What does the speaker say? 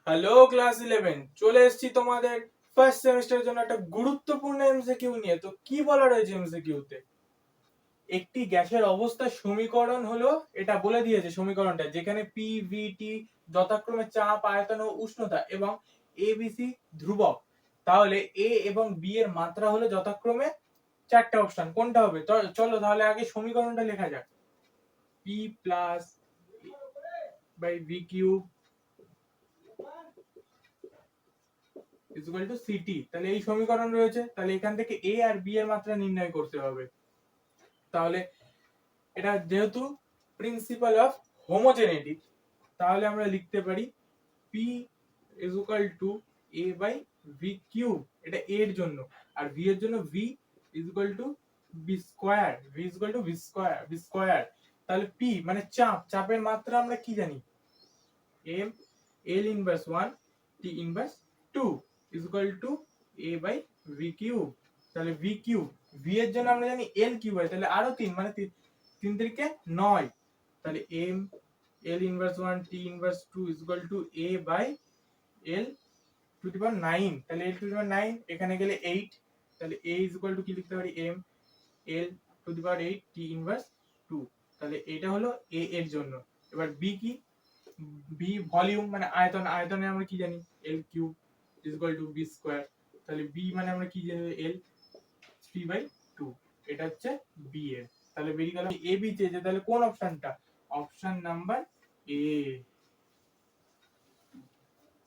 Hello class 11, চলে এসেছি তোমাদের ফার্স্ট সেমিস্টারের জন্য একটা গুরুত্বপূর্ণ এমসিকিউ নিয়ে। তো কি বলা রয়েছে এমসিকিউতে? একটি গ্যাসের অবস্থার সমীকরণ হলো, এটা বলে দিয়েছে সমীকরণটা, যেখানে পি ভি টি যথাক্রমে চাপ, আয়তন ও উষ্ণতা এবং এ বি সি ধ্রুবক। তাহলে এ এবং বি এর মাত্রা হলো যথাক্রমে চারটা অপশন, কোনটা হবে? চলো তাহলে আগে সমীকরণটা লেখা যাক। P plus by V cube equal to CT. তাহলে এই সমীকরণ রয়েছে, তাহলে এখান থেকে এ আর বি এর মাত্রা নির্ণয় করতে হবে। তাহলে এটা যেহেতু প্রিন্সিপাল অফ হোমোজেনিটি, তাহলে আমরা লিখতে পারি P is equal to A by V cube, এটা এ এর জন্য, আর ভি এর জন্য V is equal to B square, V is equal to B square. তাহলে পি মানে চাপ, চাপের মাত্রা আমরা কি জানি? M L inverse 1 T inverse 2 is equal to A by V cube. তাহলে ভি কিউব, ভি এর জন্য আমরা জানি এল কিউব হয়, তাহলে আরো 3 মানে 3 তিরিকে 9। তাহলে M L inverse 1 T inverse 2 is equal to A by L to the power 9। তাহলে এল টু দি পাওয়ার 9 এখানে গেলে 8। তাহলে এ ইজ ইকুয়াল টু কি লিখতে পারি? M L to the power 8 T inverse 2। তাহলে এটা হলো এ এর জন্য। এবার বি কি? বি ভলিউম মানে আয়তন, আয়তনে আমরা কি জানি? L cube is equal to B square. তাহলে বি মানে আমরা কি জানি? এল 3/2। এটা হচ্ছে বি এর। তাহলে বেরিয়ে গেল এ বি চেয়েছে, তাহলে কোন অপশনটা? Option number A.